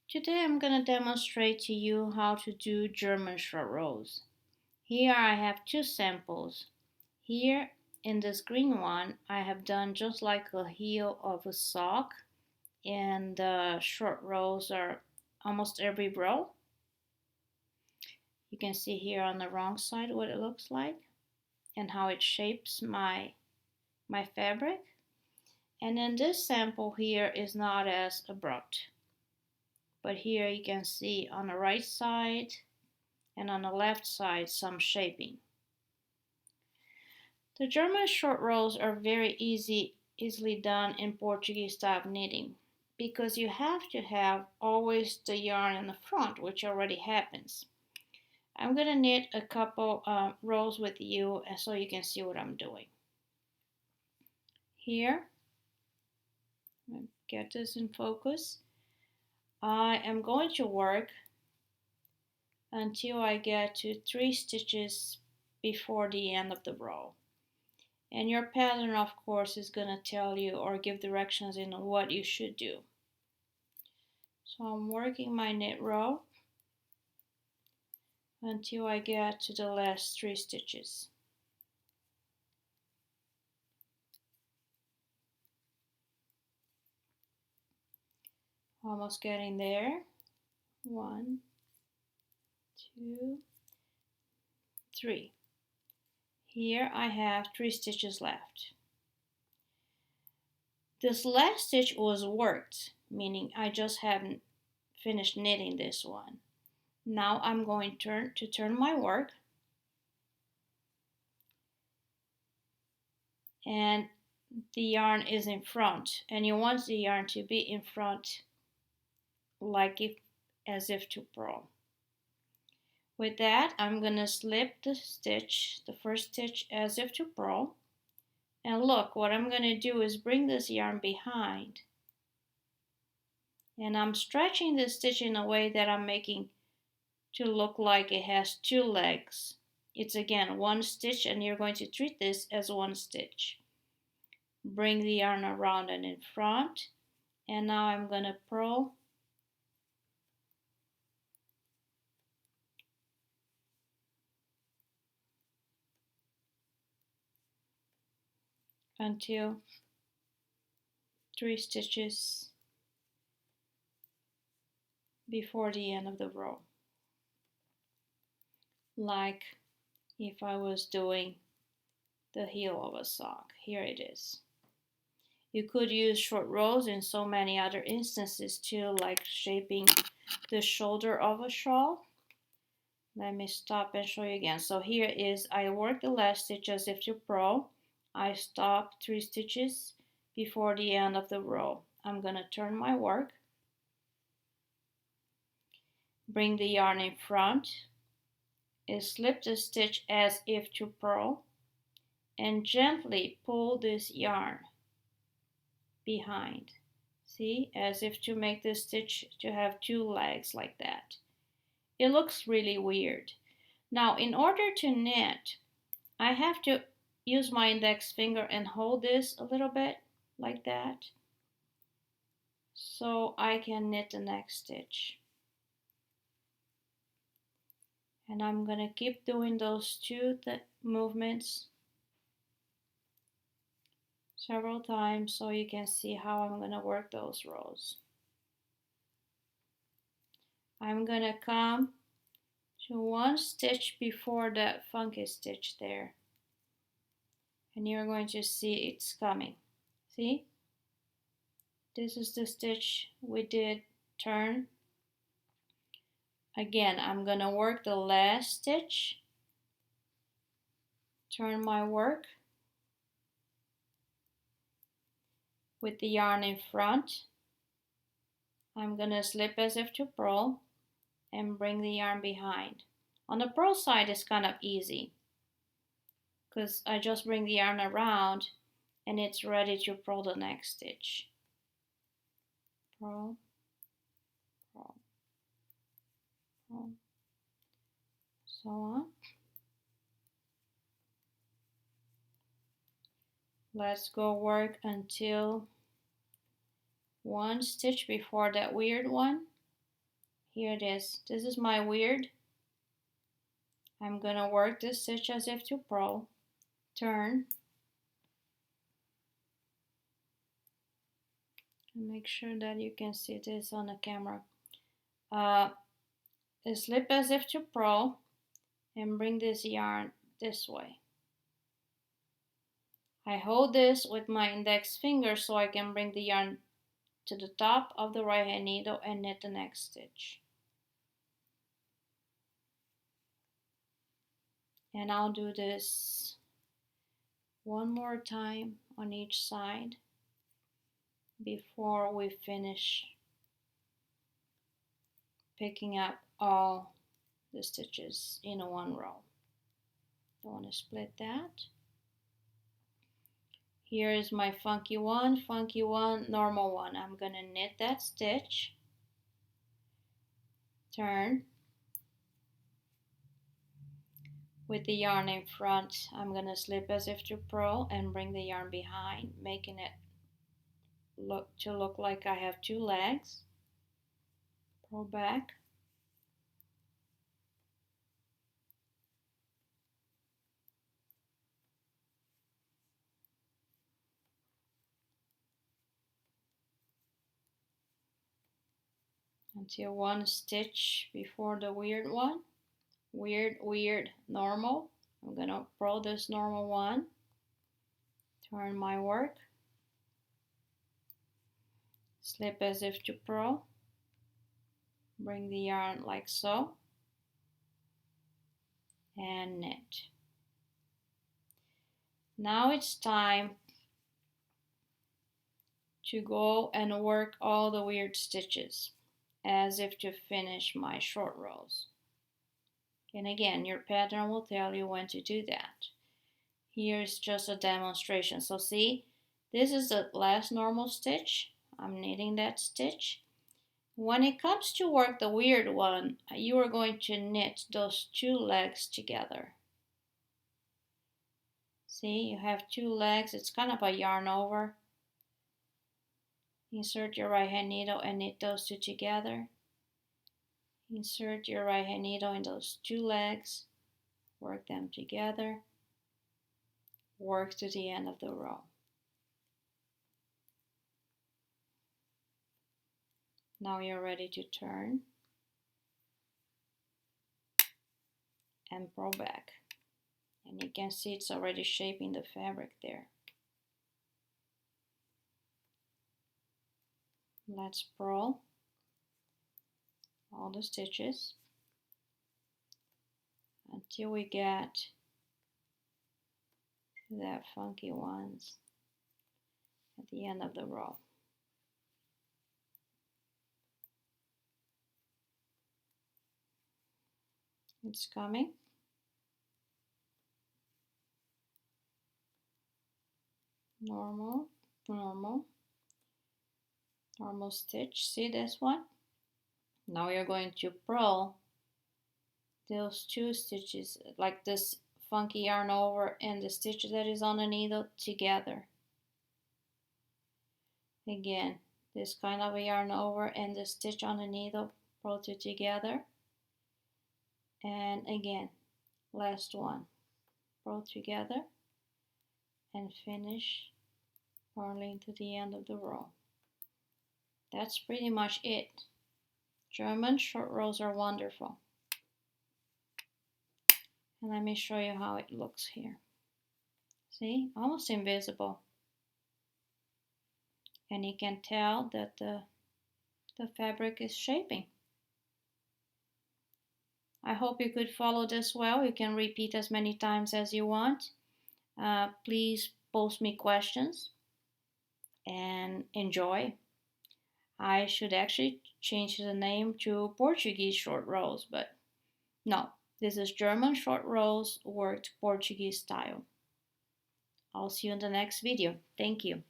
Today I'm going to demonstrate to you how to do German short rows. Here I have two samples. Here in this green one I have done just like a heel of a sock, and the short rows are almost every row. You can see here on the wrong side what it looks like and how it shapes my fabric. And then this sample here is not as abrupt. But here you can see on the right side and on the left side some shaping. The German short rows are very easily done in Portuguese style of knitting because you have to have always the yarn in the front, which already happens. I'm going to knit a couple rows with you so you can see what I'm doing. Here, get this in focus. I am going to work until I get to 3 stitches before the end of the row. And your pattern, of course, is going to tell you or give directions in what you should do. So I'm working my knit row until I get to the last 3 stitches. Almost getting there. 1, 2, 3. Here I have 3 stitches left. This last stitch was worked, meaning I just haven't finished knitting this one. Now I'm going to turn my work, and the yarn is in front, and you want the yarn to be in front as if to purl. With that, I'm going to slip the stitch, the first stitch, as if to purl. And look, what I'm going to do is bring this yarn behind. And I'm stretching this stitch in a way that I'm making to look like it has 2 legs. It's again 1 stitch, and you're going to treat this as 1 stitch. Bring the yarn around and in front. And now I'm going to purl until 3 stitches before the end of the row, like if I was doing the heel of a sock. Here it is. You could use short rows in so many other instances too, like shaping the shoulder of a shawl. Let me stop and show you again. So here is, I work the last stitch as if to purl. I stop 3 stitches before the end of the row. I'm going to turn my work, bring the yarn in front, and slip the stitch as if to purl, and gently pull this yarn behind. See, as if to make this stitch to have 2 legs like that. It looks really weird. Now, in order to knit, I have to use my index finger and hold this a little bit like that so I can knit the next stitch. And I'm going to keep doing those 2 movements several times so you can see how I'm going to work those rows. I'm going to come to 1 stitch before that funky stitch there, and you're going to see it's coming. See, this is the stitch we did turn. Again, I'm going to work the last stitch, turn my work with the yarn in front. I'm going to slip as if to purl and bring the yarn behind. On the purl side, it's kind of easy because I just bring the yarn around and it's ready to purl the next stitch. Purl, purl, purl, so on. Let's go work until 1 stitch before that weird one. Here it is. This is my weird. I'm gonna work this stitch as if to purl, turn, and make sure that you can see this on the camera. Slip as if to purl and bring this yarn this way. I hold this with my index finger so I can bring the yarn to the top of the right hand needle and knit the next stitch. And I'll do this one more time on each side before we finish picking up all the stitches in one row. Don't want to split that. Here is my funky one, normal one. I'm gonna knit that stitch, turn. With the yarn in front, I'm gonna slip as if to purl and bring the yarn behind, making it look like I have two legs. Purl back. Until one stitch before the weird one. Weird, normal. I'm gonna purl this normal one. Turn my work. Slip as if to purl. Bring the yarn like so. And knit. Now it's time to go and work all the weird stitches as if to finish my short rows. And again, your pattern will tell you when to do that. Here's just a demonstration. So see, this is the last normal stitch. I'm knitting that stitch. When it comes to work the weird one, you are going to knit those two legs together. See, you have two legs. It's kind of a yarn over. Insert your right hand needle and knit those two together. Insert your right hand needle in those two legs. Work them together. Work to the end of the row. Now you're ready to turn and purl back. And you can see it's already shaping the fabric there. Let's purl all the stitches until we get to that funky ones at the end of the row. It's coming. Normal, normal, normal stitch. See this one? Now you're going to purl those two stitches, like this funky yarn over and the stitch that is on the needle together. Again, this kind of a yarn over and the stitch on the needle, purl two together. And again, last one, purl together and finish purling to the end of the row. That's pretty much it. German short rows are wonderful. And let me show you how it looks here. See, almost invisible. And you can tell that the fabric is shaping. I hope you could follow this well. You can repeat as many times as you want. Please post me questions and enjoy. I should actually change the name to Portuguese Short Rows, but no, this is German Short Rows worked Portuguese style. I'll see you in the next video. Thank you.